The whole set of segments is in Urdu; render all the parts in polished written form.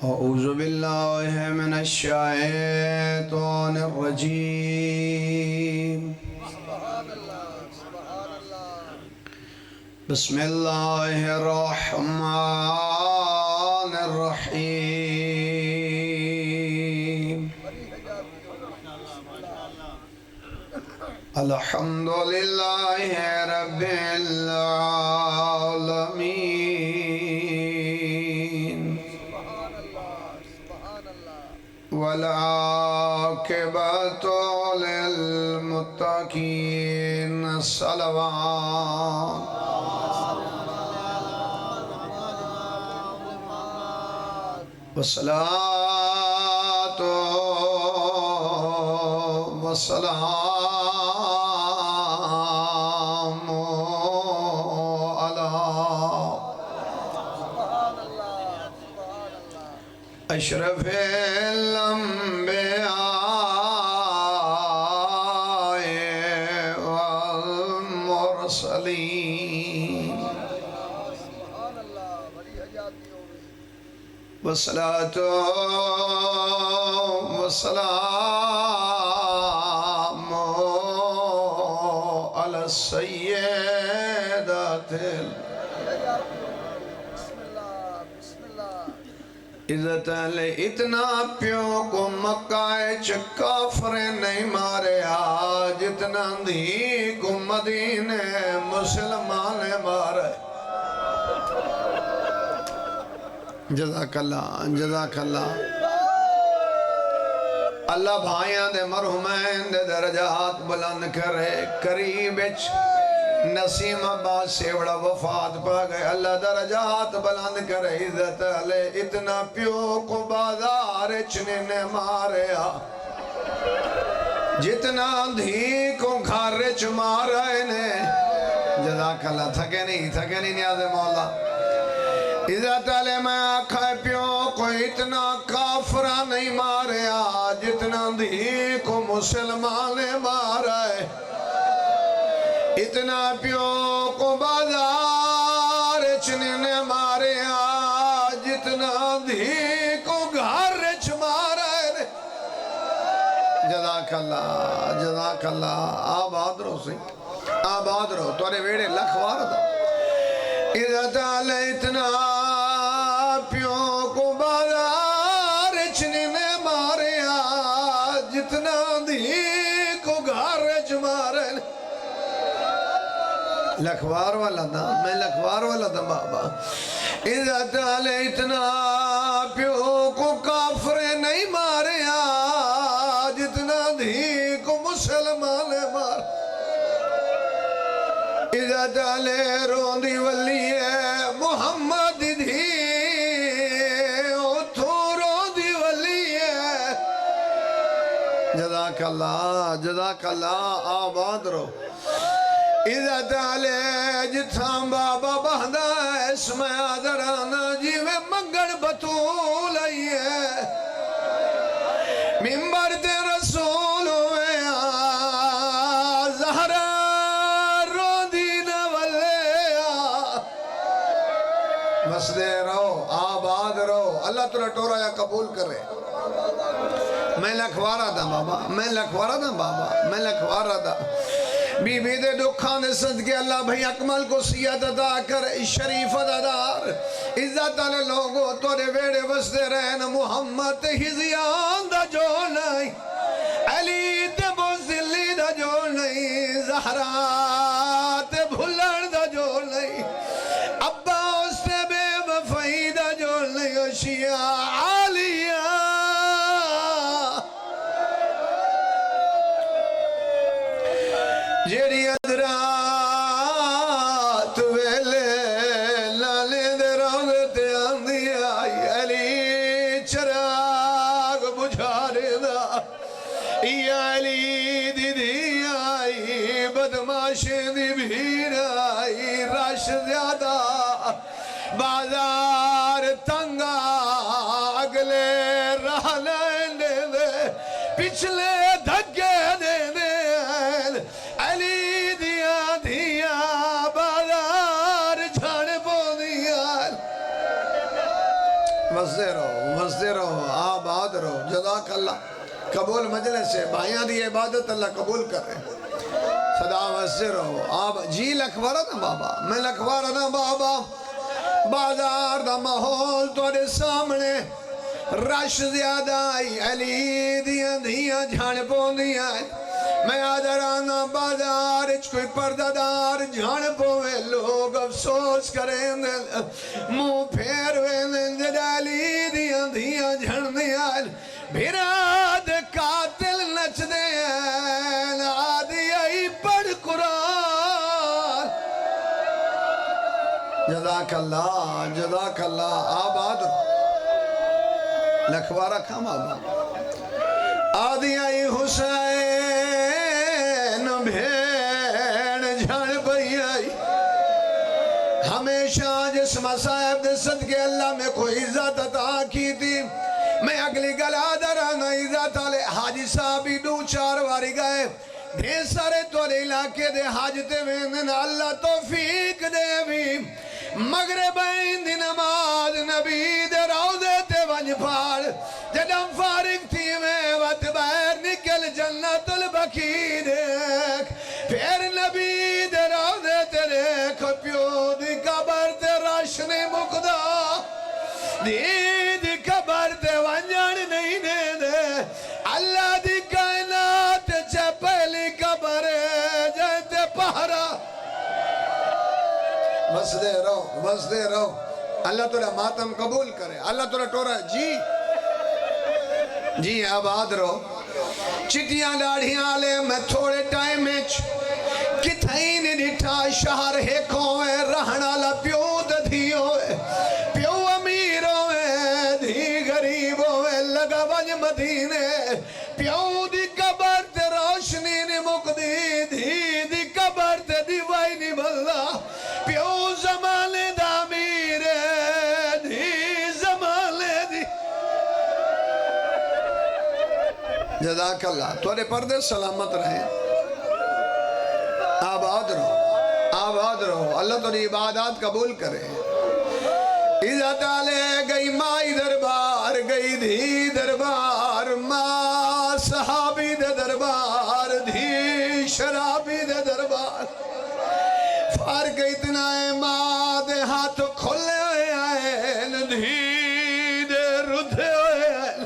أعوذ بالله من الشيطان الرجيم بسم الله الرحمن الرحيم الحمد لله رب العالمين والعاقبة للمتقين الصلوات والصلاة والسلام على أشرف الأنبياء والمرسلين والصلاة والسلام على السيدات عزت علی اتنا پیوں کو مکہ کافر نہیں ماریا جتنا دھی کو مدینے مسلمان مارے جزاک اللہ جزاک اللہ اللہ بھائیاں دے مرحومین دے درجات بلند کرے قریب نسیم عباس سیوڑا وفات پا گئے اللہ درجات بلند کرے عزت علی اتنا پیو کو بازار چنے نے ماریا جتنا دھی کو گھر چ مارے نے جزاک اللہ تھکے نہیں نیاز مولا عزت علی میں آکھا پیو کو اتنا کافرہ نہیں ماریا جتنا دھی کو مسلمان مارے اتنا پیو کو بازار چنے ماریا جتنا دھی کو گھر چ مارے جزاک اللہ آباد رہو سی آباد رہو توڑے ویڑے لکھوار دا عزت علی اتنا پیو کو بازار چنے ماریا جتنا دھی کو گھر چ مارے لکھوار والا دا میں لکھوار والا دا بابا عزت علی اتنا پیو کو کافر نہیں ماریا جتنا دھی کو مسلمان مار عزت علی روندی ولی ہے محمد دھی اتھو روندی ولی ہے جزاک اللہ آباد رو عزت علی جتھاں بابا بہندہ اس میں آدھرانا جی میں منگڑ بطول آئیے ممبر دے رسول ہوئے زہرہ رو دینا والے بس دے رہو آباد رہو اللہ تُرہ ٹورا یا قبول کرے میں لکھوارا دا بابا بی بی دے دکھان صدقے اللہ بھئی اکمل کو سیاد ادا کر شریف دادار عزت علی لوگو توڑے ویڑے وستے رہن محمد ہزیان دا جو نہیں علی تے بوزلی دا جو نہیں زہرہ تے بھلن دا جو نہیں عباس تے بے وفائی دا جو نہیں شیعہ عالیہ جیڑی ادرات ویلے لالے دے روزتے آندھی آئی علی چراغ بجھارے دا یا علی دی آئی بدماش دی بھیر آئی رش زیادہ بازار تنگا اگلے راہ لیندے دے پچھلے دھگے دے دے علی دیا بازار جھاڑ پو دیا وسدے رہو آباد رہو جزاک اللہ قبول مجلس ہے بھائیاں دی عبادت اللہ قبول کر رہے صدا وسدے رہو جی لکھوارا نا بابا میں لکھوارا نا بابا بازار دا ماحول توڑے سامنے رش زیادہ آئی علی دیاں دیاں جھان پوندیاں میں آدھرانا بازار کوئی پردہ دار جھان پوے لوگ افسوس کریں منہ پھیروے جدالی دیاں دیاں جھان دیاں بھیراد قاتل نچ دیں آدھی آئی پڑھ قرآن جزاک اللہ آباد لکھوارا کھام آباد آدھی آئی حسین بھیڑ جھڑ پئی آئی ہمیشہ جس مصائب دے صدقے اللہ میں کوئی عزت عطا کی تھی میں اگلی گلا درانا عزت آلے حاجی صاحبی دو چار واری گئے دے سارے تولے علاقے دے حاجتے ویندن اللہ توفیق دے بھی مغرب دی نماز نبی دے روزے تے ونج پھاڑ جدم فارغ تھی میں وقت باہر نکل جنت البقیع دیکھ پھر نبی دے روزے تے دیکھ پیو دی قبر تے روشنی مقدا دی قبر تے ونجن نہیں دے اللہ دی کائنات چا پہلی قبر جیتے پہرا وسدے رہو اللہ تورا ماتم قبول کرے اللہ تورا ٹورا جی آباد رہو چٹیاں ڈاڑھیاں آلے میں تھوڑے ٹائم میں کتھائی نے ڈٹھا شہر ہیکوں ہے رہنا لا پیو دھیوں ہے پیو امیروں ہے دھی غریبوں ہے لگا ونج مدینے پیو دی قبر تے روشنی نے مقدی دی قبر تے دیوائی نہیں بلّا پیو زمانے دا میرے دی زمانے دی جزاک اللہ توڑے پردے سلامت رہیں آباد رہو اللہ توڑی عبادات قبول کرے عزت آلے گئی مائی دربار گئی دھی دربار ماں صحابی دے دربار دھی شرابی دے دربار فرق اتنا ہے ماں دے ہاتھ کھلے ہوئے آئین دھی دے ردھے ہوئے آئین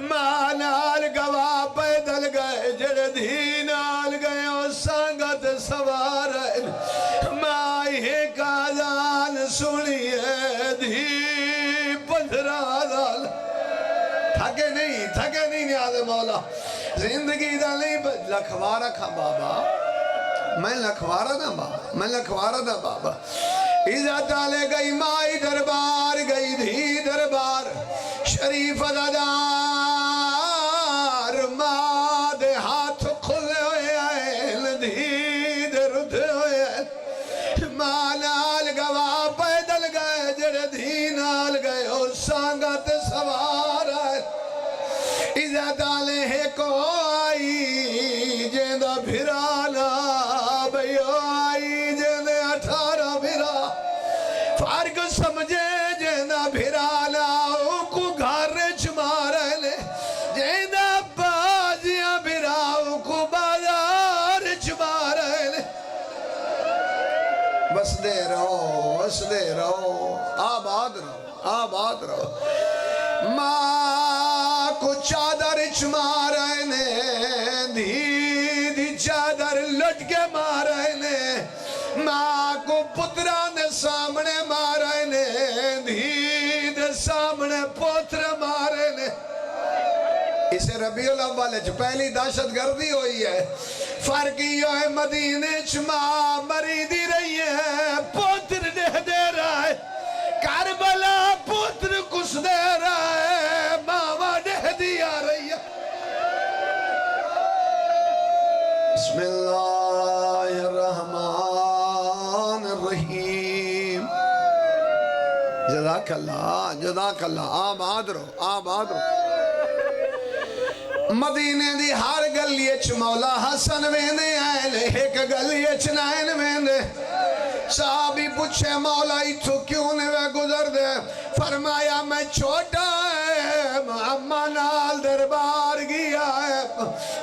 ماں نال گواہ پیدل گئے جڑے دھی نال گئے اور سانگت سوار آئین ماں ہی کازان سنی ہے دھی 15 سال تھکے نہیں نیاز مولا زندگی دا نہیں لکھوارا کھا بابا میں لکھوارا دا بابا عزت آلے گئی مائی دربار گئی دھی دربار شریف دادار ماں دے ہاتھ کھلے ہوئے آئین دھی دے ردھے ہوئے آئین ماں نال گواہ پیدل گئے جڑے دھی نال گئے اور سانگت سوار آئے عزت آلے ہے کو آئی جیندہ بھرانا آئی جیندے 18 بھرا فرق سمجھے جیندہ بھرانا کو گھر چمارے لے جیندہ بازیاں بھراؤ کو بازار چمارے لے وسدے رہو آباد رہو ماں کو چادر چمارے نے دھی چادر لٹ کے مارے نے ماں کو پتران سامنے مارے نے دھی دے سامنے پتر مارے نے اسے ربیع الاول پہلی دہشت گردی ہوئی ہے فرق یہ ہے مدینے ماں مری دی رہی ہے پتر دے رہا ہے کربلا پتر کس دے رہا ہے ماما دے دیا رہی ہے بسم اللہ الرحمن الرحیم جزاک اللہ آباد رہو مدینے دی ہر گلیچ مولا حسن ویندے آئے ایک گلیچ نائن ویندے صحابی پوچھے مولا ایتھو کیوں نے وہ گزر دے فرمایا میں چھوٹا ہے اما نال دربار گیا ہے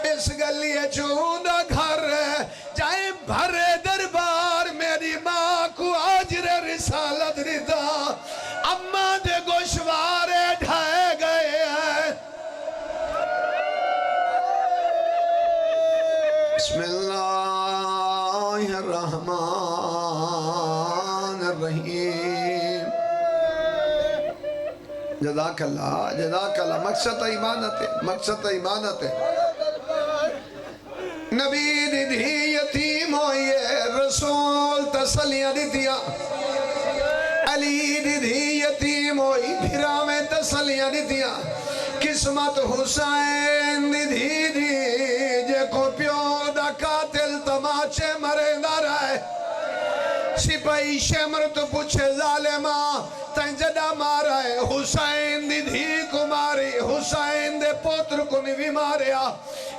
اس گلی چوندا گھر ہے جائے بھرے دربار میری ماں کو آجر رسالت ردا اما دے گوشوارے ڈھائے گئے ہیں بسم اللہ الرحمن الرحیم جزاک اللہ مقصد ایمانت ہے مقصد ایمانت ہے نبی دی یتیم ہوئیے رسول تسلیہ دیتیا علی دی یتیم ہوئی بھرا میں تسلیہ دیتیا قسمت حسین دی جے کو پیو دا قاتل تماچے مرے نہ رہے سپاہی شمر تو پوچھے ظالمہ تین جڑا مارا ہے حسین دی کو ماری حسین دے پوتر کو نہیں ماریا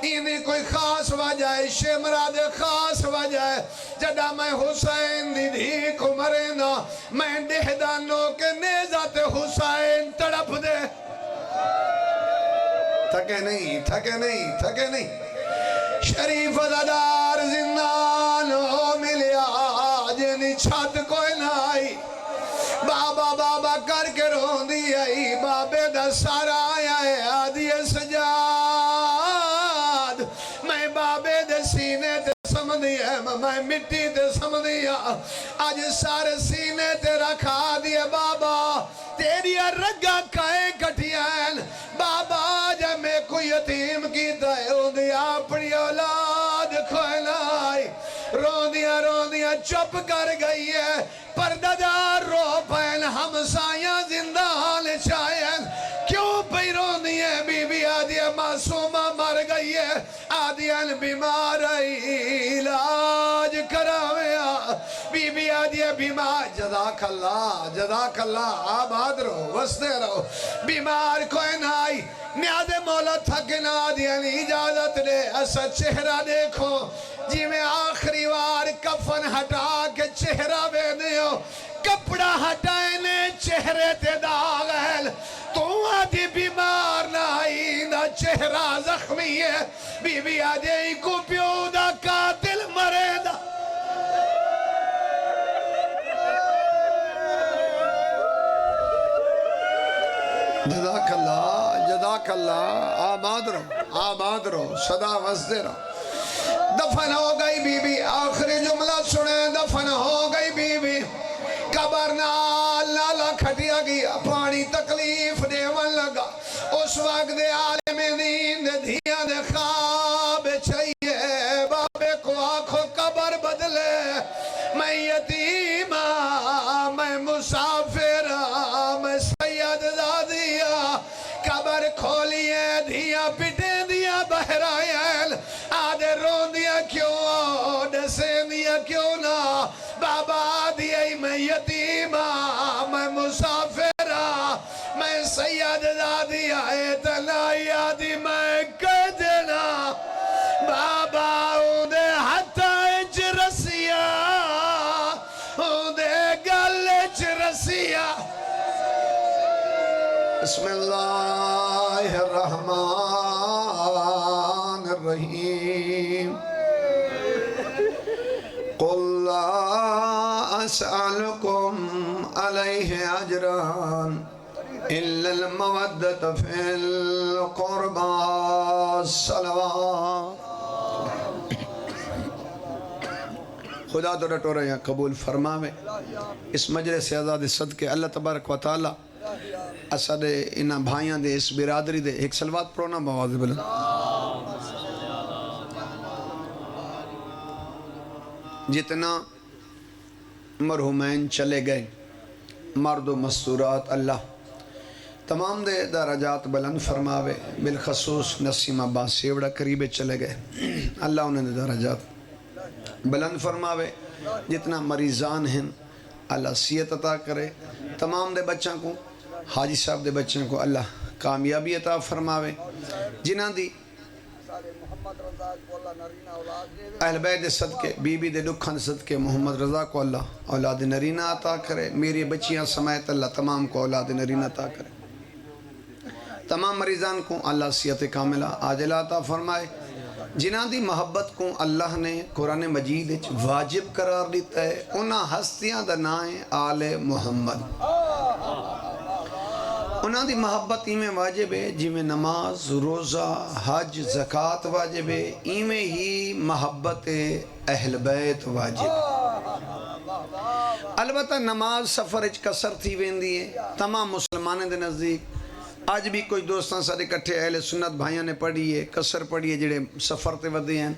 انہی کوئی خاص وجہ ہے شمرہ دے خاص وجہ ہے جڑا میں حسین دی کو مرے نا میں دہدانوں کے نیزات حسین تڑپ دے تھکے نہیں شریف دادار زندان ہو ملیا جنی چھت کوئی نہ آئی بابا کر کے رون دی آئی بابے دا سارا آیا ہے آدھی سجاد میں بابے دے سینے تے سمدھی ہے میں مٹی تے سمدھیا آج سارے سینے تے رکھا دیے بابا تیری رگا کائے کٹیاں بابا جب میں کوئی یتیم کی دائے ہوں دیا اپنی اولاد کھوئے نائی روندیاں چپ کر گئی ہے پرددار رو پہن ہمسایاں زندان چاہیں کیوں پہ روندیاں بی بی آدھیا معصومہ مر گئی ہے آدھیاں بیمار علاج کراویا بی بی آدھیا بیمار جزاک اللہ آباد رہو وستے رہو بیمار کوئی نائی نیاد مولا تھکنا آدھیا اجازت دے ایسا چہرہ دیکھو جی میں آخری وار کفن ہٹا کے چہرہ بے دیو کپڑا ہٹائنے چہرے تے داغ ہے تو آدھی بیمار نائی دا چہرہ زخمی ہے بی بی آدھی کو پیو دا قاتل مرے دا جزاک اللہ آباد رہو صدا وزدے رہو دفن ہو گئی بی بی آخری جملہ سنے دفن ہو گئی بی بی قبر نالا کھٹیا گیا پانی تکلیف دیون لگا اس وقت دے عالم دین دے دھیاں دے خواب چاہیے بابے کو آنکھوں قبر بدلے میں یتیمہ میں مسافرہ میں سید دادیا قبر کھولیے دھیاں پٹے دیا بہرائیل آدھے رون دیا کیوں ڈسیں دیا کیوں نہ بابا دیا میں یتیمہ میں مسافرہ میں سید دادیا اتنا یادی میں کہہ دینا بابا اندے ہتھائج رسیا اندے گلچ رسیا بسم اللہ الرحمن الرحیم قل لا اسألكم علیہ اجران الا المودۃ فی القربى الصلوات خدا تو ڈٹو رہے ہیں قبول فرماوے اس مجلس آزاد صدقے اللہ تبارک و تعالی اسد انہ بھائیاں دے اس برادری دے ایک سلوات پرونا بواز بلند جتنا مرحومین چلے گئے مرد و مستورات اللہ تمام دے درجات بلند فرماوے بالخصوص نسیم عباس سیوڑا قریبے چلے گئے اللہ انہیں دے درجات بلند فرماوے جتنا مریضان ہیں اللہ صحت عطا کرے تمام دے بچوں کو حاجی صاحب دے بچوں کو اللہ کامیابی عطا فرماوے جنہ دی اہل بیت صدقے بی بی دے دکھان صدقے محمد رضا کو اللہ اولاد نرینہ عطا کرے میری بچیاں سمیت اللہ تمام کو اولاد نرینہ عطا کرے تمام مریضان کو اللہ صحت کاملہ عاجلہ عطا فرمائے. جنہاں دی محبت کو اللہ نے قرآن مجید وچ واجب قرار دیتا ہے انہاں ہستیاں دا نام ہے آل محمد. انہاں دی محبت ایویں واجب ہے جویں نماز روزہ حج زکوٰۃ واجب ہے، ایویں ہی محبت اہل بیت واجب. البتہ نماز سفر وچ قصر تھی ویندی ہے تمام مسلمانوں دے نزدیک. آج بھی کوئی دوستاں سارے کٹھے اہل سنت بھائیاں نے پڑھی ہے قصر پڑھی ہے جڑے سفر تے ودے ہیں.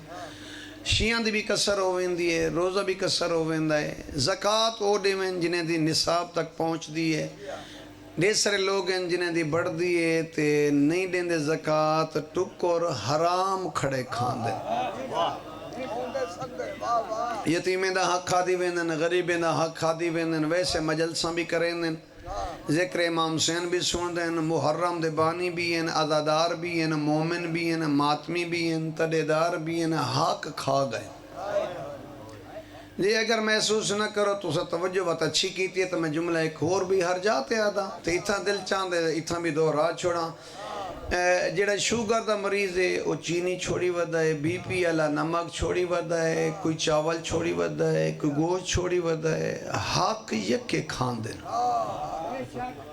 شیعہ دی بھی قصر ہو ویندی ہے، روزہ بھی قصر ہو ویندا ہے. زکوٰۃ او ڈے وین جنہیں دی نصاب تک پہنچ دی ہے. ڈھیر سارے لوگ ہیں جنہیں دی بڑھ دی ہے تے نہیں دیندے زکوٰۃ، ٹکر حرام کھڑے کھان دے. یتیمیں دا حق کھادی ویندن، غریبیں دا حق کھادی ویندن. ویسے مجلساں بھی کریندن، ذکر امام حسین بھی سن دین، محرم دے بانی بھی ہیں، عزادار بھی ہیں، مومن بھی ہیں، ماتمی بھی ہیں، تڈیدار بھی ہیں. حق کھا گئے. جی اگر محسوس نہ کرو تو سا توجہ بات اچھی کیتی ہے تو میں جملہ ایک اور بھی ہر جاتے آدھا تو اتھا دل چاندے اتھا بھی دو راہ چھوڑا. جڑا شوگر دا مریض ہے وہ چینی چھوڑی ودا ہے، بی پی والا نمک چھوڑی ودا ہے، کوئی چاول چھوڑی ودا ہے، کوئی گوشت چھوڑی ودا ہے. حق یکے کھان دے،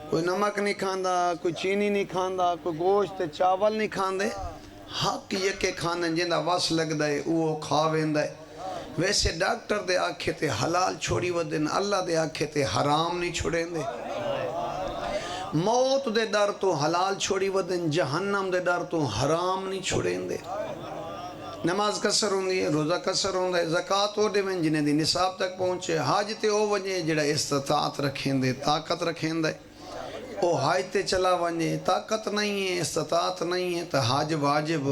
کوئی نمک نہیں کھاندا، کوئی چینی نہیں کھاندا، کوئی گوشت چاول نہیں کھاندے. حق یکے کھان دے جنہا وس لگ دے وہ کھا ویندا ہے. ویسے ڈاکٹر دے آکھے تے حلال چھوڑی ودن، اللہ دے آکھے تے حرام نہیں چھوڑیں دے. موت دے ڈر تو حلال چھوڑی ودن، جہنم دے ڈر تو حرام نہیں چھوڑیں دے. نماز قصر ہوندی ہے، روزہ قصر ہوندا ہے، زکوٰۃ او دے ون جنہیں دی نصاب تک پہنچے، حج تے او ونجے جڑا استطاعت رکھیں دے، طاقت رکھیں دے. او حج تے چلا ونجے، طاقت نہیں ہے استطاعت نہیں ہے تو حج واجب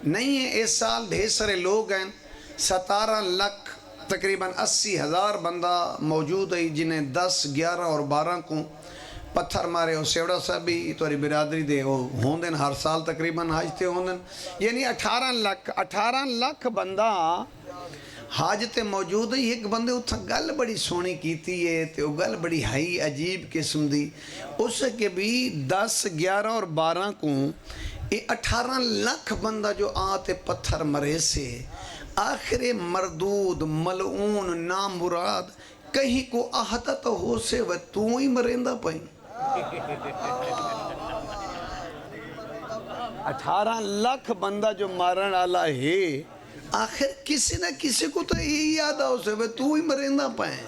نہیں ہے. اس سال ڈھیر سارے لوگ ہیں، 17 لاکھ تقریباً 80,000 بندہ موجود ہے جنہیں 10 11 اور 12 کو پتھر مارے. اور سیوڑا صاحب بھی توری برادری دے وہ ہوندن ہر سال تقریباً حج تے ہوندن، یعنی 18 لاکھ بندہ حج تے موجود ہے. ایک بندے اتھا گل بڑی سونی کیتی ہے تے وہ گل بڑی ہائی عجیب قسم دی. اس کے بھی 10 11 اور 12 کو یہ 18 لاکھ بندہ جو آتے پتھر مرے سے آخر مردود ملعون نامراد کہیں کو آہدت ہو سے وہ تو ہی مرندہ پائیں. 18 لاکھ بندہ جو مارن آلا ہے آخر کسی نہ کسی کو تو یہی یاد ہو سے وہ تو ہی مرندہ پائیں.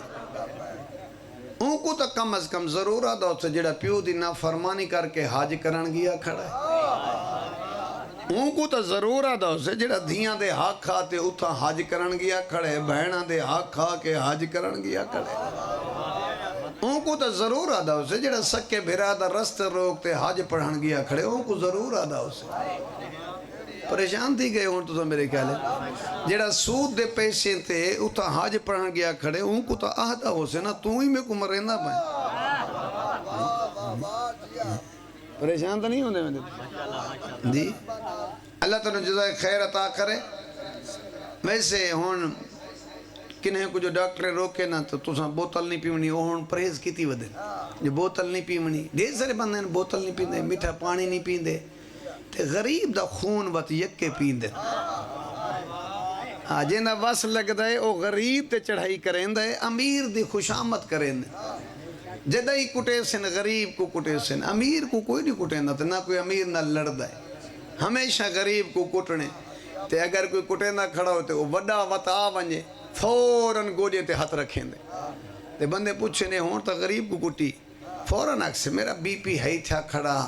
ان کو تو کم از کم ضرور آدھا ہو سے جڑا پیو دی نافرمانی کر کے حج کرن گیا کھڑا ہے. ان کو تو ضرور آدھا ہو سے جڑا دھیاں دے حق کھاتے اتھا حج کرن گیا کھڑے، بہنہ دے حق کھا کے حج کرن گیا کھڑے. ان کو تو ضرور آدھا ہو سے جڑا سکے بھرا دا رست روکتے حج پڑھن گیا کھڑے. ان کو ضرور آدھا ہو سے پریشان تھی گئے ہوں تو میرے خیال ہے جڑا سود دے پیسے تے اتھا حج پڑھن گیا کھڑے. ان کو تو آہدہ ہو سے نا تو ہی میں کو مرینہ پائیں. پریشان تو نہیں ہوندے میں جی. اللہ تعالیٰ جزائے خیر عطا کرے. ویسے ہون کنہیں کو جو ڈاکٹر روکے نا تو تساں بوتل نہیں پیونی وہ ہون پرہیز کیتی ودن جو بوتل نہیں پیونی. ڈھیر سارے بندے بوتل نہیں پیندے، میٹھا پانی نہیں پیندے تے غریب دا خون وط یکے پیندے. جنہ وس لگ دے او غریب تے چڑھائی کریں دے، امیر دی خوش آمد کریں دے. جدہ ہی کٹے سن غریب کو کٹے سن، امیر کو کوئی نہیں کٹیں دا نہ کوئی امیر نہ لڑ دے. ہمیشہ غریب کو کٹنے تے اگر کوئی کٹیں دا کھڑا ہوتے وہ وڈا وطا ونجے فوراً گوجے تے ہاتھ رکھیں دے. تے بندے پوچھنے ہون تا غریب کو کٹی فوراً اکسے میرا بی پی ہائی تھا کھڑا،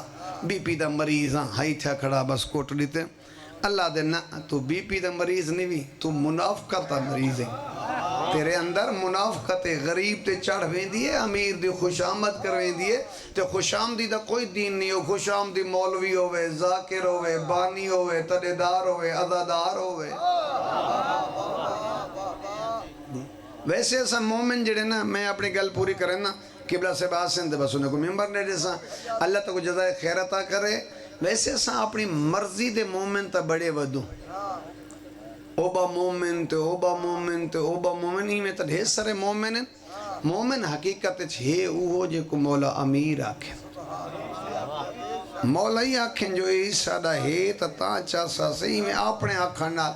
بی پی دا مریض ہائی تھا کھڑا بس کوٹ لیتے. اللہ دے نا تو بی پی دا مریض نہیں بھی تو منافقت دا مریض ہے. تیرے اندر منافقت غریب تے چڑھ ویندی ہے، امیر دی خوش آمد کر ویندی ہے. تے خوش آمدی دا کوئی دین نہیں ہو. خوش آمدی مولوی ہوئے، ذاکر ہوئے، بانی ہوئے، تدیدار ہوئے، عزادار ہوئے. ویسے ایسا مومن جڑے نا میں اپنی گل پوری کریں نا قبلہ سے باسن دے بس انہیں کو ممبر نے جیسا اللہ تو کو جزائے خیر عطا کرے. ویسے ایسا اپنی مرضی دے مومن تا بڑے ودوں اوبا مومن تے اوبا مومن تے اوبا مومن ہی میں تا ڈھیر سارے مومن ہیں. مومن حقیقت ہے اوہو جے کو مولا امیر آکھے. مولائی آکھیں جو عیسیٰ دا ہے تا چاسا صحیح میں اپنے آکھنا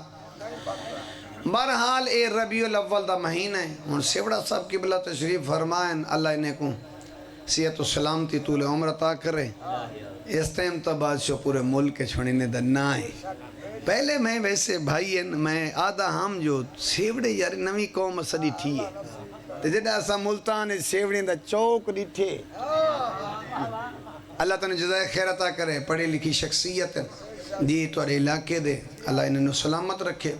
بہرحال اے ربیع الاول دا مہینہ ہے ان سیوڑا صاحب قبلہ تشریف فرمائیں اللہ انہیں کو صحت و سلامتی طول عمر عطا کرے اس ٹائم تا بادشاہ پورے ملک کے چھوڑنے دا نہ ہے پہلے میں ویسے بھائی میں آدھا ہم جو سیوڑے یار نوی قوم سڑی تھی ہے تو جڑا ایسا ملتان سیوڑے دا چوک ڈٹھے اللہ تعالیٰ جزائے خیر عطا کرے پڑھی لکھی شخصیت جی توڑے علاقے دے اللہ انہیں سلامت رکھے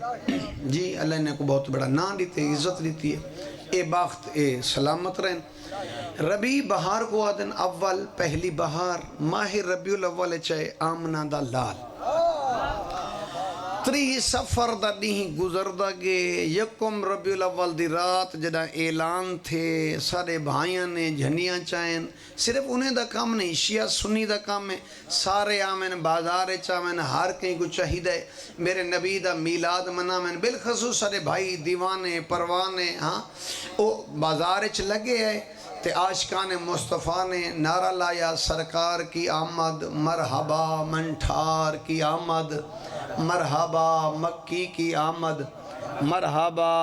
جی اللہ انہیں کو بہت بڑا نام دیتے عزت دیتی ہے اے باخت اے سلامت رہن ربی بہار کو آدن اول پہلی بہار ماہ ربیع الاول چاہے آمنہ دا لال تری سفر دا نہیں گزردہ گے یکم ربیع الاول دی رات جدا اعلان تھے سارے بھائیاں نے جھنیاں چاہیں صرف انہیں دا کام نہیں شیعہ سنی دا کام ہے سارے آمین بازار چاہیں ہر کہیں کو چاہیدہ ہے میرے نبی دا میلاد منامین بالخصوص سارے بھائی دیوانے پروانے ہاں او بازار چ لگے ہے تے عاشقان مصطفیٰ نے نعرہ لایا سرکار کی آمد مرحبا منٹھار کی آمد مرحبا مکی کی آمد مرحبا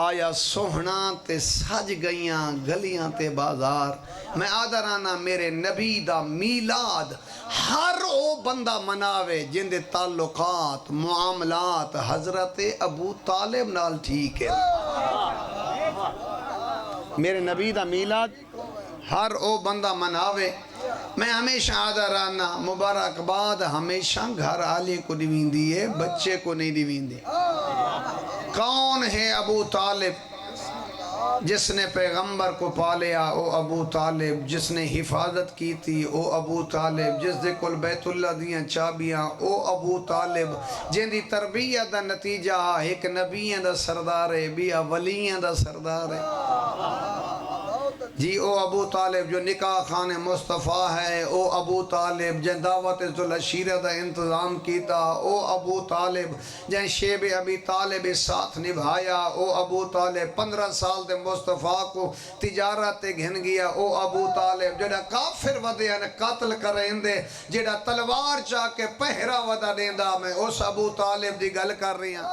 آیا سوہنا تے سج گئیاں گلیاں تے بازار میں آدھرانا میرے نبی دا میلاد ہر او بندہ مناوے جن دے تعلقات معاملات حضرت ابو طالب نال ٹھیک ہے میرے نبی دا میلاد ہر او بندہ مناوے میں ہمیشہ آدھا رہنا مبارکباد ہمیشہ گھر آلے کو دیوین دیئے بچے کو نہیں دیوین دی کون ہے ابو طالب جس نے پیغمبر کو پالیا او ابو طالب جس نے حفاظت کی تھی او ابو طالب جس دے کل بیت اللہ دیاں چابیاں او ابو طالب جن دی تربیت دا نتیجہ ایک نبییں دا سردار ہے بیا ولییں دا سردار ہے جی او ابو طالب جو نکاح خان مصطفیٰ ہے او ابو طالب جن دعوت ذوالعشیرہ دا انتظام کیتا او ابو طالب جن شیب ابی طالب ساتھ نبھایا او ابو طالب 15 سال دے مصطفیٰ کو تجارت گھن گیا او ابو طالب جڑا کافر ودے ہیں قتل کریں دے جڑا تلوار چاہ کے پہرا ودا دیندہ میں اس ابو طالب دی گل کر رہی ہیں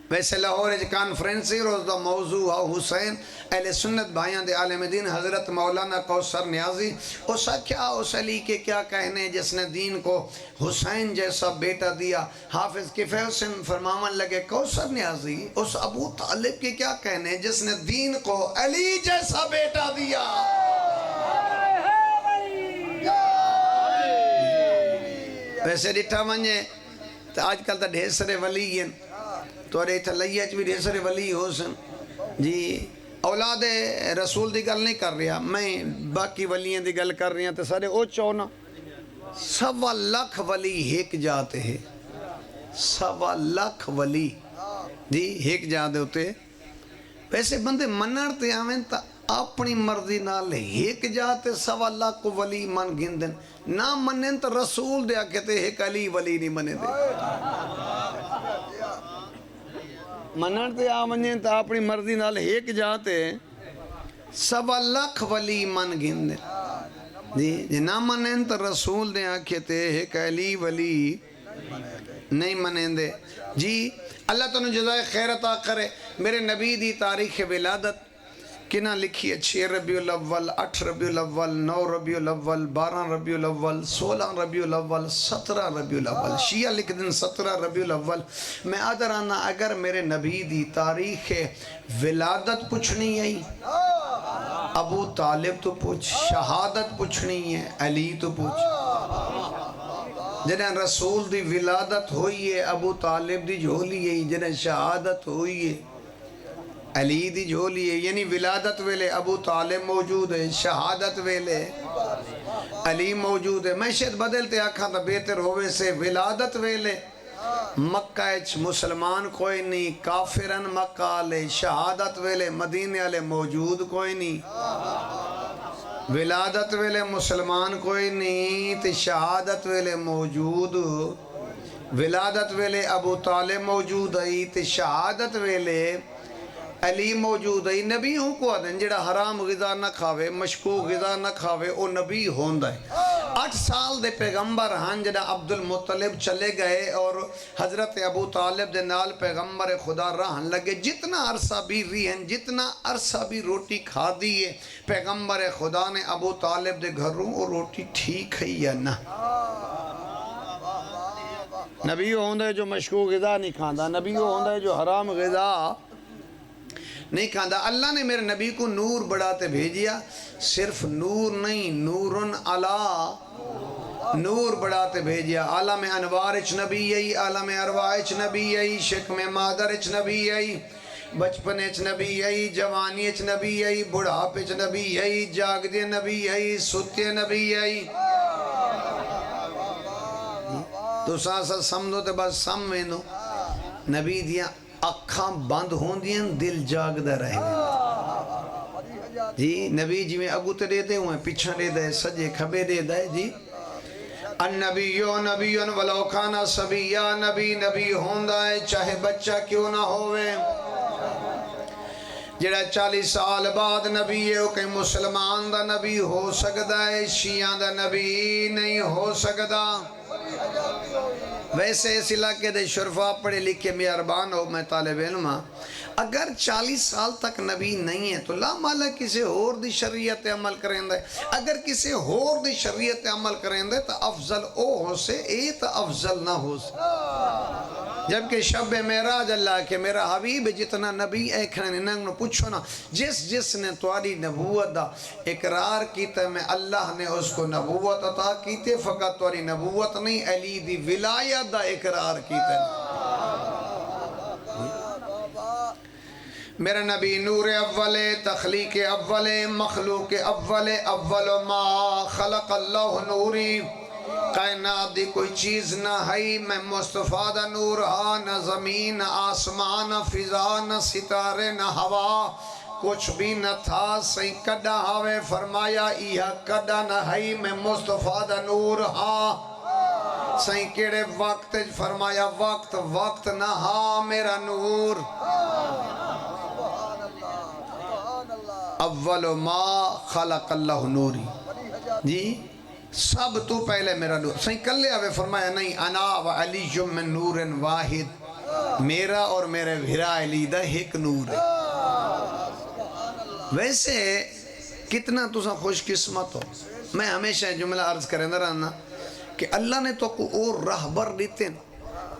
ویسے لاہور کانفرنسی روز دا موضوع حسین اہل سنت بھائیاں دے عالم دین حضرت مولانا کوثر نیازی اسا کیا اس علی کے کیا کہنے جس نے دین کو حسین جیسا بیٹا دیا حافظ کفایت حسین فرماون لگے کوثر نیازی اس ابو طالب کے کیا کہنے جس نے دین کو علی جیسا بیٹا دیا ویسے ڈٹھا ونجے تو آج کل تا ڈھیر سارے ولی ہیں تو ارے تھا لئیچ بھی ڈھیر سارے ولی ہو سن جی اولاد رسول دی گل نہیں کر رہا میں باقی ولیاں دی گل کر رہا تو سارے او چونا 1.25 لاکھ ولی ایک جاتے ہیں 1.25 لاکھ ولی جی ایک جاتے ہوتے ویسے بندے منرتے آمین تا اپنی مرضی نال ایک جاتے 1.25 لاکھ کو ولی من گندن نہ منن تا رسول دیا کہتے ایک علی ولی نہیں منے دے منرتے آمین تا اپنی مرضی نال ایک جاتے 1.25 لاکھ ولی من گندن جی نہ منن تا رسول دیا کہتے ایک علی ولی نہیں منن دے جی اللہ تنہوں جزائے خیر عطا کرے میرے نبی دی تاریخ ولادت کنہ لکھی ہے 6 ربیع الاول 8 ربیع الاول 9 ربیع الاول 12 ربیع الاول 16 ربیع الاول 17 ربیع الاول شیعہ لکھ دن 17 ربیع الاول میں آدھرانا اگر میرے نبی دی تاریخ ولادت پوچھنی ہے ابو طالب تو پوچھ شہادت پوچھنی ہے علی تو پوچھ جنہیں رسول دی ولادت ہوئی ہے ابو طالب دی جھولی ہے جنہیں شہادت ہوئی ہے علی دی جھولی ہے یعنی ولادت ویلے ابو طالب موجود ہے شہادت ویلے علی موجود ہے میں شاید بدلتے آکھاں تا بہتر ہوئے سے ولادت ویلے مکہ مسلمان کوئی نہیں کافرن مکہ لے شہادت ویلے مدینے والے موجود کوئی نہیں ولادت ویلے مسلمان کوئی نہیں تے شہادت ویلے موجود ولادت ویلے ابو طالب موجود ہے تے شہادت ویلے علی موجود ہے نبی ہوں کو آدھیں جڑا حرام غذا نہ کھاوے مشکوک غذا نہ کھاوے او نبی ہوندہ ہے 8 سال دے پیغمبر ہاں جڑا عبد المطلب چلے گئے اور حضرت ابو طالب دے نال پیغمبر خدا رہن لگے جتنا عرصہ بھی رہن جتنا عرصہ بھی روٹی کھا دیئے پیغمبر خدا نے ابو طالب دے گھروں اور روٹی ٹھیک ہے یا نہ نبی ہوندہ ہے جو مشکوک غذا نہیں کھاندہ نبی ہوندہ ہے جو حرام غذا نہیں کھاندہ اللہ نے میرے نبی کو نور بڑھاتے بھیجیا صرف نور نہیں نورن علا نور بڑھاتے بھیجیا عالم انوارچ نبی یہی عالم ارواحچ نبی یہی شکم مادرچ نبی یہی بچپنچ نبی یہی جوانیچ نبی یہی بڑھاپچ نبی یہی جاگدے نبی یہی ستے نبی یہی تو ساسا سمجھو تے بس سمجھو نبی دیا اکھاں بند ہون دیا دل جاگ دے رہے جی نبی جی میں اگو تے دے دے ہوئے پیچھا دے دے سجے کھبے دے دے جی النبیو نبیون ولو کھانا سبیہ نبی نبی ہوندہ ہے چاہے بچہ کیوں نہ ہوئے جڑا 40 سال بعد نبی ہے وہ کہیں مسلمان دا نبی ہو سکتا ہے شیعہ دا نبی نہیں ہو سکتا ویسے اس علاقے دے شرفا پڑھے لکھے مہربان ہو میں طالب علم اگر 40 سال تک نبی نہیں ہے تو لا مالا کسی اور دی شریعت عمل کریں دے اگر کسی اور دی شریعت عمل کریں دے تو افضل او ہو سے اے تو افضل نہ ہو سے جبکہ شب معراج اللہ کے میرا حبیب جتنا نبی ایکھنے ننگنو پوچھو نا جس نے تواری نبوت دا اقرار کیتا میں اللہ نے اس کو نبوت عطا کیتے فقط تواری نبوت نہیں علی دی ولایت دا اقرار کیتا میرا نبی نور اول تخلیق اول مخلوق اول اول ما خلق اللہ نوری کائنات دی کوئی چیز نہ ہے میں مصطفیٰ دا نور ہاں نہ زمین نہ آسمان نہ فضا نہ ستارے نہ ہوا کچھ بھی نہ تھا سہی کڈا ہاوے فرمایا ایہا کڈا نہ ہے میں مصطفیٰ دا نور ہاں سہی کیڑے وقت فرمایا وقت نہ ہاں میرا نور اول ما خلق اللہ نوری جی سب تو پہلے میرا نور سہی کلے آوے فرمایا نہیں انا و علی من نور واحد میرا اور میرے بھرا علی دا ایک نور ہے ویسے کتنا تسا خوش قسمت ہو میں ہمیشہ جملہ عرض کریں رہنا کہ اللہ نے تو کو اور رہبر دیتے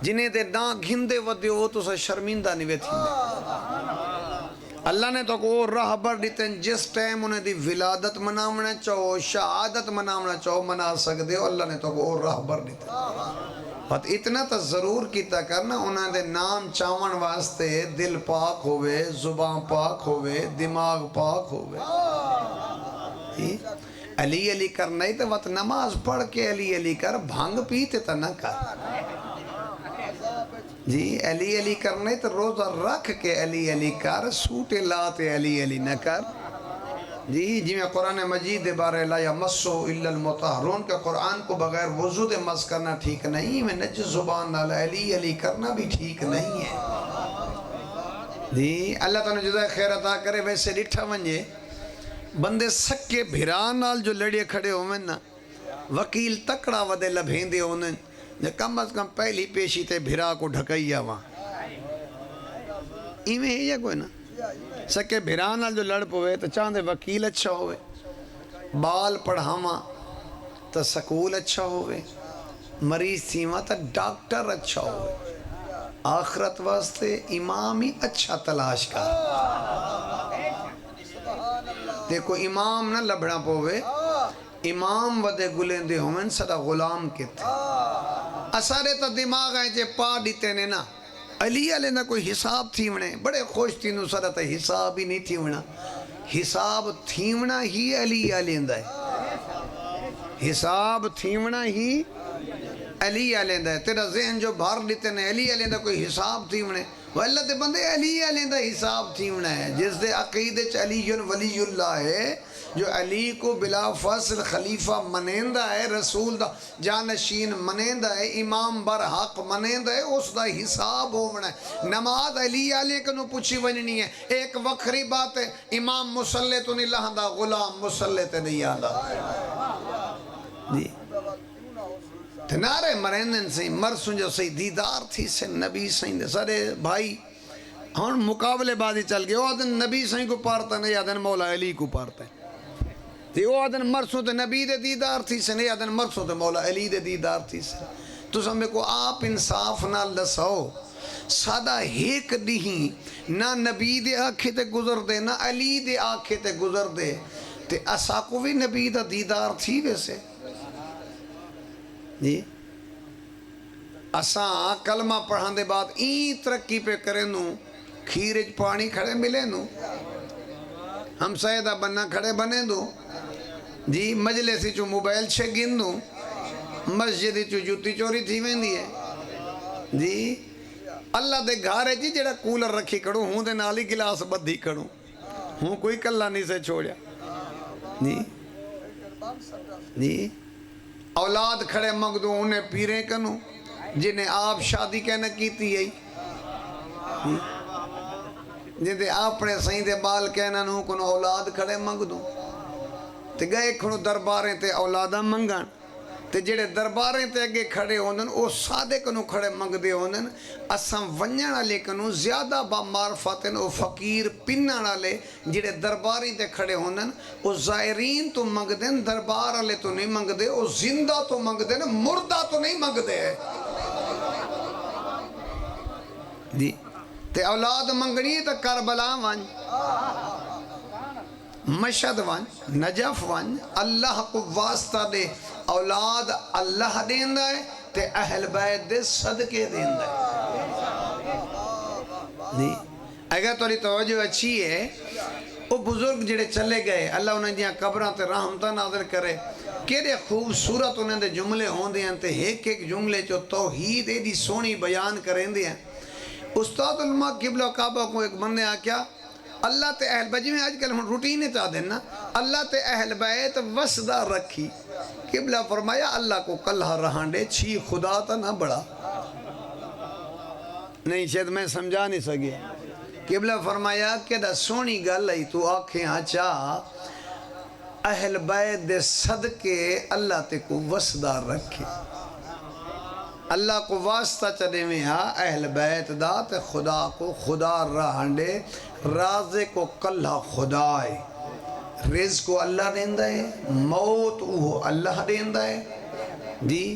جنہیں دے نا گھندے ودے ہو تو شرمندہ نہیں ویتھیں اللہ نے تو کو رہبر دیتے ہیں جس ٹائم انہیں دی ولادت منامنا چاہو شہادت منامنا چاہو منا سکتے ہو اللہ نے تو کو رہبر دیتے ہیں بات اتنا تا ضرور کیتا کرنا انہیں دے نام چاون واسطے دل پاک ہوئے زبان پاک ہوئے دماغ پاک ہوئے علی علی کرنا ہی تو وقت نماز پڑھ کے علی علی کر بھانگ پیتے تا نہ کر جی علی علی کرنے تو روزہ رکھ کے علی علی کر سوٹے لاتے علی علی نہ کر جی میں قرآن مجید دے بارے لا یمسو الا المطہرون کہ قرآن کو بغیر وضو دے مس کرنا ٹھیک نہیں میں نجس زبان نال علی علی کرنا بھی ٹھیک نہیں ہے جی اللہ تعالیٰ جزائے خیر عطا کرے ویسے ڈٹھا ونجے بندے سکے بھران نال جو لڑے کھڑے ہوئے نا وکیل تکڑا ودے لبھیندے ہوئے کم از کم پہلی پیشی تے بھرا کو ڈھکائیا وہاں ایویں ہے یا کوئی نا سکے بھرانال جو لڑ پوئے تو چاندے وکیل اچھا ہوئے بال پڑھاما تو سکول اچھا ہوئے مریض تھیما تو ڈاکٹر اچھا ہوئے آخرت واسطے امام ہی اچھا تلاش کر دیکھو امام نہ لبڑا پوئے امام ودے گلیں دے ہوئن صدا غلام کے تھے اسارے تا دماغ آئیں جے پا دیتے نے نا علی علیہ نہ کوئی حساب تھیونے بڑے خوش تینو صدا تا حساب ہی نہیں تھیونا حساب تھیونا ہی علی علیہ دا ہے حساب تھیونا ہی علی علیہ دا ہے تیرا ذہن جو بھار دیتے نے علی علیہ دا کوئی حساب تھیونے وہ اللہ دے بندے علی علی دا حساب تھی ہونا ہے، جس دے عقیدے چ علی ولی اللہ ہے، جو علی کو بلا فصل خلیفہ منیندہ ہے، رسول دا جانشین منیندہ ہے، امام برحق منیندہ ہے، اس دا حساب ہونا ہے۔ نماز علی علی کنو پوچھی وننی ہے۔ ایک وکری بات ہے، امام مسلح تو نہیں لہندا، غلام مسلح تے نہیں آندا جی تنارے مرینن سے مرسوں جو سی دیدار تھی سے نبی سائیں دے سارے بھائی ہن مقابلے بازی چل گئے، وہ آدن نبی سائیں کو پارتا نہیں آدن مولا علی کو پارتا ہے، تے وہ آدن مرسوں تے نبی دے دیدار تھی سے نہیں آدن مرسوں تے مولا علی دے دیدار تھی سے۔ تو سمجھے کو آپ انصاف نہ لساؤ، سادہ ایک دیہی نہ نبی دے آنکھیں تے گزر دے نہ علی دے آنکھیں تے گزر دے، تے اسا کو بھی نبی دا دیدار تھی ویسے جی اساں کلمہ پڑھان دے بعد این ترقی پہ کریں نو، کھیرج پانی کھڑے ملے نو، ہم سیدہ بننا کھڑے بنے دو جی، مجلسی چو موبائل چھے گن دو، مسجدی چو جوتی چوری تھی ویندی ہے جی، اللہ دے گھارے جی جڑا کولر رکھی کڑوں ہوں دے نالی گلاس بدھی کڑوں ہوں کوئی کلہ نہیں سے چھوڑیا جی جی اولاد کھڑے منگ دو انہیں پیریں کنو جنہیں آپ شادی کہنا کیتی ہے جنہیں اپنے سائیں دے بال کہنا نو کنو اولاد کھڑے منگ دو تے گئے کھڑو درباریں تے اولادہ منگان تے جڑے درباریں تے اگے کھڑے ہوندن او سادے کنو کھڑے منگ دے ہوندن اساں ونجنا لے کنو زیادہ با معرفتن او فقیر پننا لے جڑے درباریں تے کھڑے ہوندن او زائرین تو منگ دیں، دربار لے تو نہیں منگ دے، او زندہ تو منگ دیں، مردہ تو نہیں منگ دے جی تے اولاد منگنی ہے تو کربلا وان مشہد وان نجف وان اللہ کو واسطہ دے، اولاد اللہ دیندہ ہے تے اہل بیت دے صدقے دیندہ ہے جی اگر توری توجہ اچھی ہے وہ بزرگ جڑے چلے گئے اللہ انہیں جہاں قبران تے رحمتہ نازل کرے کیڑے خوبصورت انہیں دے جملے ہون دے ہیں تے ایک ایک جملے جو توحید ایڈی سونی بیان کریں دے ہیں۔ استاد علماء قبلہ کعبہ کو ایک بندے آکیا اللہ تے اہل بیت میں آج کل ہم روٹینے چاہ دینا اللہ تے اہل بیت وسدہ رکھی، قبلہ فرمایا اللہ کو کلہ رہانڈے چھی خدا تا نہ بڑا نہیں شاید میں سمجھا نہیں سکے، قبلہ فرمایا کہ دا سونی گل ہے تو آنکھیں آچا اہل بیت دے صدقے اللہ تے کو وسدہ رکھے، اللہ کو واسطہ چلے میں اہل بیت دا تے خدا کو خدا رہانڈے، رازے کو کلہ خدا ہے، رزق کو اللہ دیندہ ہے، موت وہ اللہ دیندہ ہے جی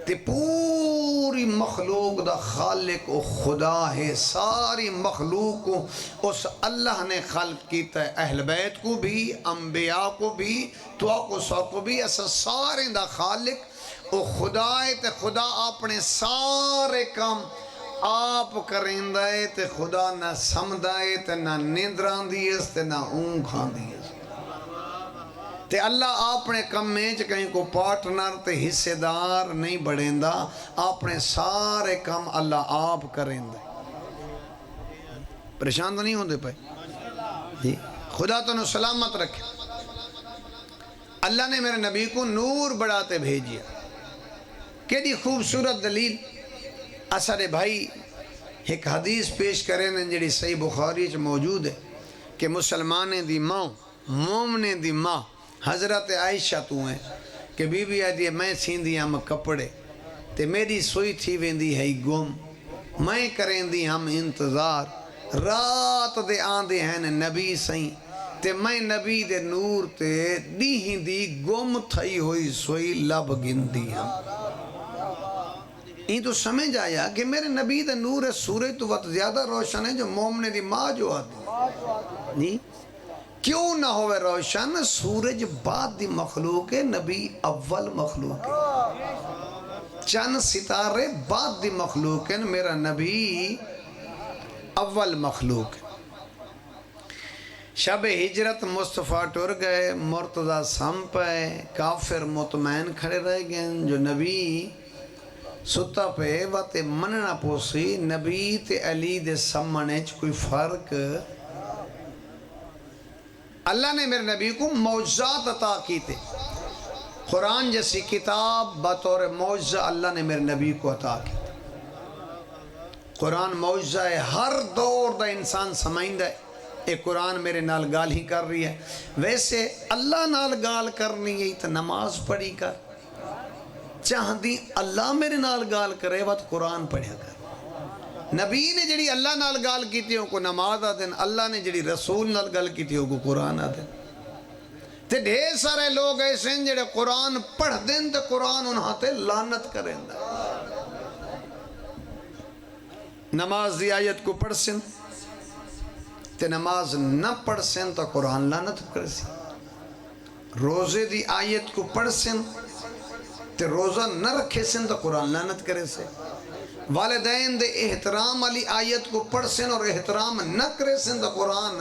تے پوری مخلوق دا خالق و خدا ہے، ساری مخلوق کو اس اللہ نے خلق کیتا ہے، اہل بیت کو بھی انبیاء کو بھی تو کو سو کو بھی ایسا سارے دا خالق وہ خدا ہے تے خدا اپنے سارے کام آپ کریں دائے تے خدا نہ سمدائے تے نہ نیندران دیئے تے نہ اونگھان دیئے تے اللہ اپنے کم میں کہیں کو پارٹنر تے حصے دار نہیں بڑھیں دا اپنے سارے کام اللہ آپ کریں دے پریشان تو نہیں ہوں دے پائے جی خدا تو نو سلامت رکھے۔ اللہ نے میرے نبی کو نور بڑھاتے بھیجیا، کیڑی خوبصورت دلیل اثر بھائی ایک حدیث پیش کریں جڑی صحیح بخاری چ موجود ہے کہ مسلمانیں دی ماں مومنے دی ماں حضرت عائشہ تو ہیں کہ بی بی آدھی میں سیندی ہم کپڑے تے میری سوئی تھی ویندی ہے گم، میں کریں دی ہم انتظار، رات دے آندے ہیں نبی سائیں تے میں نبی دے نور تے دیہی دی گم تھئی ہوئی سوئی لب گندی ہم۔ یہ تو سمجھ آیا کہ میرے نبی دے نور ہے، سورج تو وقت زیادہ روشن ہے جو مومنے دی ماں جو آتی نہیں کیوں نہ ہوئے روشن، سورج بعد دی مخلوق ہے، نبی اول مخلوق ہے، چند ستارے بعد دی مخلوق ہے، میرا نبی اول مخلوق ہے۔ شب ہجرت مصطفیٰ ٹر گئے، مرتضی سم پہ کافر مطمئن کھڑے رہ گئے، جو نبی ستا پہ واتے مننا پوسی نبی تے علی دے سمنے کوئی فرق. اللہ نے میرے نبی کو معجزات عطا کی تھے. قرآن جیسی کتاب بطور معجزہ اللہ نے میرے نبی کو عطا کی. قرآن معجزہ ہے، ہر دور دا انسان سمجھدا ہے اے قرآن میرے نال گال ہی کر رہی ہے. ویسے اللہ نال گال کرنی ہے تو نماز پڑھی کر، چاہدی اللہ میرے نال گال کرے وقت قرآن پڑھیا کر. نبی نے جڑی اللہ نال گال کی تھی کو نماز آ دین، اللہ نے جڑی رسول نال گال کی تھی کو قرآن آ دین. تے ڈھیر سارے لوگ ایسے ہیں جڑے قرآن پڑھ دین تے قرآن انہاں تے لعنت کریں دا. نماز دی آیت کو پڑھ سن تے نماز نہ پڑھ سن تو قرآن لعنت کر سن. روزے دی آیت کو پڑھ سن تے روزہ نہ رکھے سن تو قرآن لعنت کرے سے. والدین دے احترام علی آیت کو پڑھ سن اور احترام نہ کرے سن تو قرآن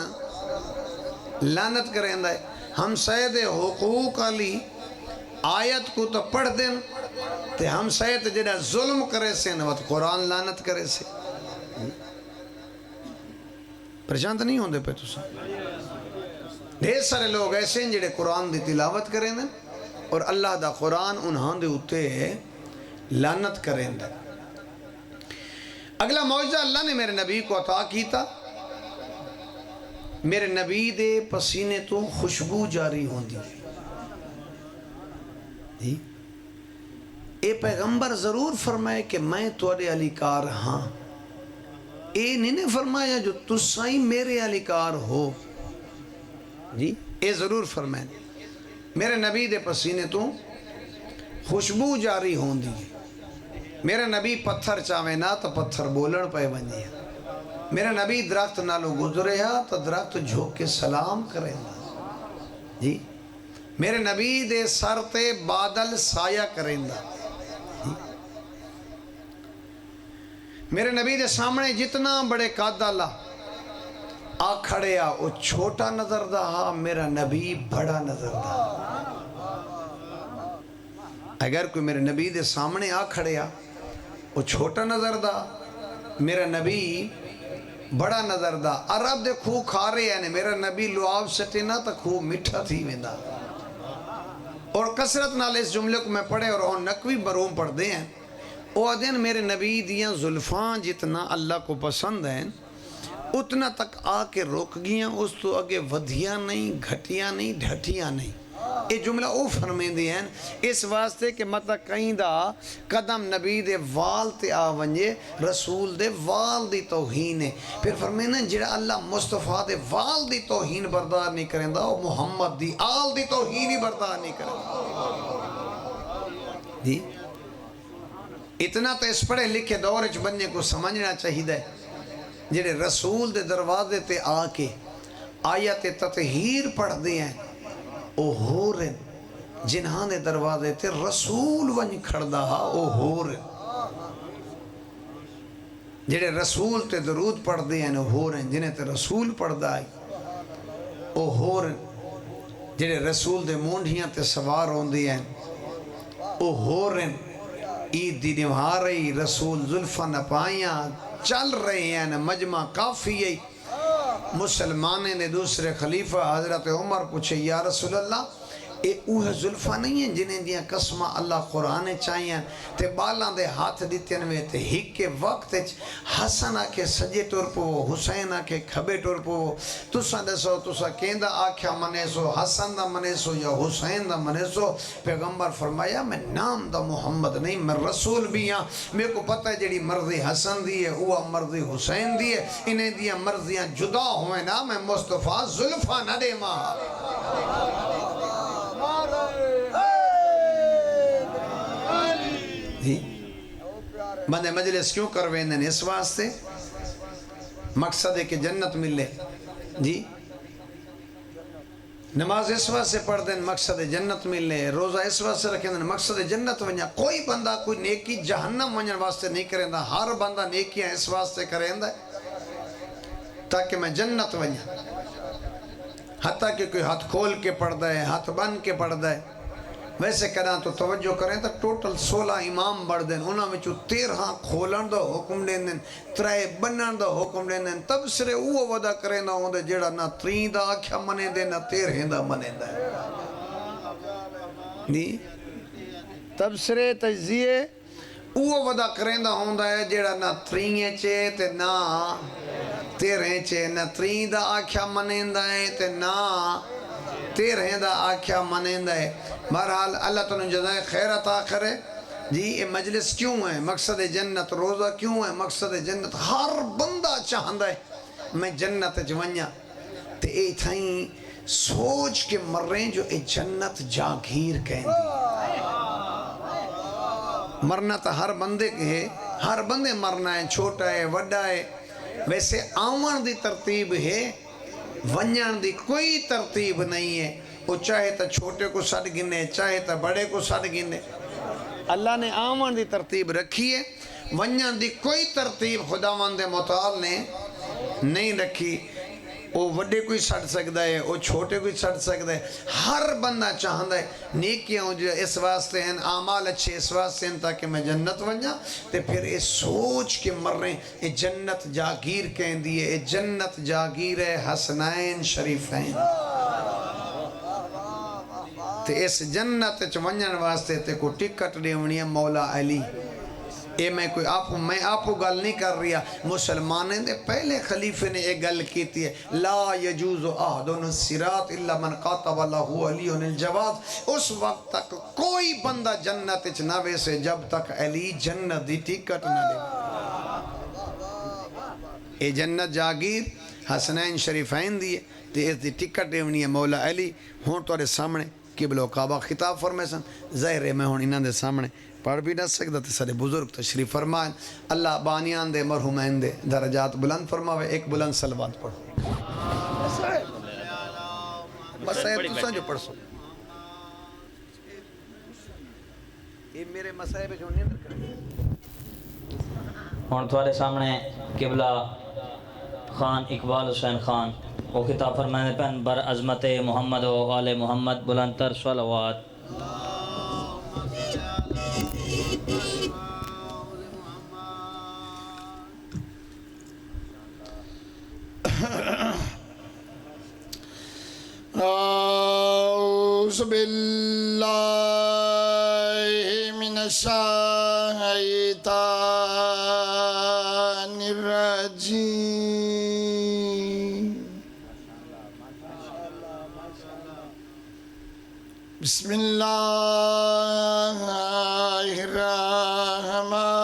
لعنت کریں دا ہے. ہم سید حقوق علی آیت کو تو پڑھ دیں تے ہم سید جڑا ظلم کرے سن وہ قرآن لعنت کرے سے. پریشان تو نہیں ہوندے پہ تسا؟ ڈھیر سارے لوگ ایسے ہیں جڑے قرآن دی تلاوت کریں دیں اور اللہ دا قرآن انہاں دے اتے لعنت کریں دیں. اگلا معجزہ اللہ نے میرے نبی کو عطا کیتا. میرے نبی دے پسینے تو خوشبو جاری ہوندی. اے پیغمبر ضرور فرمائے کہ میں تواڈے علی کار ہاں. اے نہیں فرمایا جو تسائی میرے علی کار ہو. جی اے ضرور فرمائے میرے نبی دے پسینے تو خوشبو جاری ہوندی. میرے نبی پتھر چاوے نا تو پتھر بولن پہ ونجے. میرے نبی درخت نالو گزرے ہا تو درخت جھوک کے سلام کریں دا. جی میرے نبی دے سر تے بادل سایہ کریں دا. جی میرے نبی دے سامنے جتنا بڑے قد اللہ آ کھڑے آ وہ چھوٹا نظر دا ہا، میرا نبی بڑا نظر دا. اگر کوئی میرے نبی دے سامنے آ کھڑے آ وہ چھوٹا نظر دا، میرا نبی بڑا نظر دا. عرب دے خوہ کھا رہے ہیں میرا نبی لعاب سٹے نا تو خوہ مٹھا تھی ویندا. اور کثرت نال اس جملے کو میں پڑھے اور وہ نقوی بروم پڑھ دے ہیں. وہ دن میرے نبی دیاں زلفان جتنا اللہ کو پسند ہیں اتنا تک آ کے روک گیاں، اس تو اگے ودھیاں نہیں، گھٹیاں نہیں، ڈھٹیاں نہیں. یہ جملہ او فرمین دی ہیں اس واسطے کہ مطلب کہیں دا قدم نبی دے وال تے آ ونجے رسول دے وال دی توہین ہے. پھر فرمین ہیں جڑا اللہ مصطفیٰ دے وال دی توہین بردار نہیں کریں دا وہ محمد دی آل دی توہین ہی بردار نہیں کریں. جی اتنا تو اس پڑھے لکھے دور اچ بننے کو سمجھنا چاہیے جڑے رسول دے دروازے تے آ کے آیت تطہیر پڑھ دے ہیں او ہو رہے جنہاں دے دروازے تے رسول ونج کھڑدا ہا او ہو رہے. جڑے رسول تے درود پڑھ دے ہیں او ہو رہے جنہیں تے رسول پڑھ دا ہے او ہو رہے. جڑے رسول دے مونڈیاں تے سوار ہون دے ہیں او ہو رہے. عید دی نوہا رہی رسول زلفہ نپائیاں چل رہے ہیں مجمع کافی ہے. مسلمانے نے دوسرے خلیفہ حضرت عمر پوچھے یا رسول اللہ اے اوہ زلفہ نہیں ہیں جنہیں دیاں قسمہ اللہ قرآن چاہیے تے بالاں دے ہاتھ دیتے نوے تے ہک کے وقت حسن آکے سجے ٹور پو حسین آکے کھبے ٹور پو تسا دسو تسا کیندہ آکھیا منے سو حسن دا منے سو یا حسین دا منے سو. پیغمبر فرمایا میں نام دا محمد نہیں میں رسول بھی ہاں. میرے کو پتہ ہے جڑی مرضی حسن دی ہے وہ مرضی حسین دی ہے انہیں دیاں مرضیاں جدا ہوئے نا میں مصطفیٰ زلفہ نہ دے ماں. جی بندے مجلس کیوں کرویں دیں اس واسطے مقصد ہے کہ جنت ملے. جی نماز اس واسطے پڑھ دیں مقصد جنت ملے. روزہ اس واسطے رکھیں دیں مقصد جنت ونیا. کوئی بندہ کوئی نیکی جہنم ونجن واسطے نہیں کریں دا. ہر بندہ نیکیاں اس واسطے کریں دا تاکہ میں جنت ونیا. حتیٰ کہ کوئی ہاتھ کھول کے پڑھ دا ہے ہاتھ بن کے پڑھ دا ہے ویسے کرنا تو توجہ کریں تو ٹوٹل 16 امام بڑھ دیں انہاں میں 13 کھولن دا حکم دیں دیں 3 بنن دا حکم دیں دیں تب سرے وہ ودا کریں نہ ہوں دے جیڑا نہ 3 دا آکھیا منے دے نہ 13 دا منے دے نہیں تب سرے تجزیے وہ ودا کریں دا ہوں دے جیڑا نہ 3 چے تے نہ 13 چے نہ 3 دا آکھیا منے دے تے نہ 13 دا آکھیا منے دے بہرحال اللہ تعالیٰ جزائے خیر عطا کرے جی یہ مجلس کیوں ہے مقصد جنت روزہ کیوں ہے مقصد جنت ہر بندہ چاہندہ ہے میں جنت جوانیا تے اے تھائیں سوچ کے مر رہے ہیں جو اے جنت جاگیر کہیں دی مرنا تو ہر بندے کے ہے ہر بندے مرنا ہے چھوٹا ہے وڈا ہے ویسے آمن دی ترتیب ہے ونجان دی کوئی ترتیب نہیں ہے وہ چاہے تا چھوٹے کو سڑ گنے چاہے تا بڑے کو سڑ گنے اللہ نے آمن دی ترتیب رکھی ہے ونجان دی کوئی ترتیب خداوند متعال نے نہیں رکھی وہ وڈے کوئی سڑ سکتا ہے وہ چھوٹے کوئی سڑ سکتا ہے ہر بندہ چاہتا ہے نیکیاں جو اس واسطے ہیں اعمال اچھے اس واسطے ہیں تاکہ میں جنت ونجا تے پھر یہ سوچ کے مر رہے ہیں یہ جنت جاگیر کہیں دیئے یہ جنت جاگیر حسنین شریفین تے اس جنت ونجن واسطے تے کو ٹکٹ دیونی ہے مولا علی اے میں آپ کو گل نہیں کر رہا مسلمانیں دے پہلے خلیفے نے ایک گل کیتی ہے لا یجوز احدن الصراط الا من قاتب اللہ علی الجواد اس وقت تک کوئی بندہ جنت نہ ویسے جب تک علی جنت دی ٹکٹ نہ دے اے جنت جاگیر حسنین شریفین دیئے تے اس دی ٹکٹ دیونی ہے مولا علی ہون تو سامنے قبل و کعبہ خطاب فرمائے سن ظاہر ہے میں ہون انہاں دے سامنے پڑھ بھی نہ سکتا تے سارے بزرگ تشریف فرمائیں اللہ بانیان دے مرحومین دے درجات بلند فرماوے ایک بلند صلوات پڑھو مسائل تساں جو پڑھ سو یہ میرے مسائل جو نہیں اندر کریں ہون تھوڑے سامنے قبلہ خان اقبال حسین خان وہ خطاب فرمائے پہن بر عظمت محمد و آل محمد بلندتر صلوات اعوذ باللہ من الشیطان الرجیم بسم اللہ الرحمن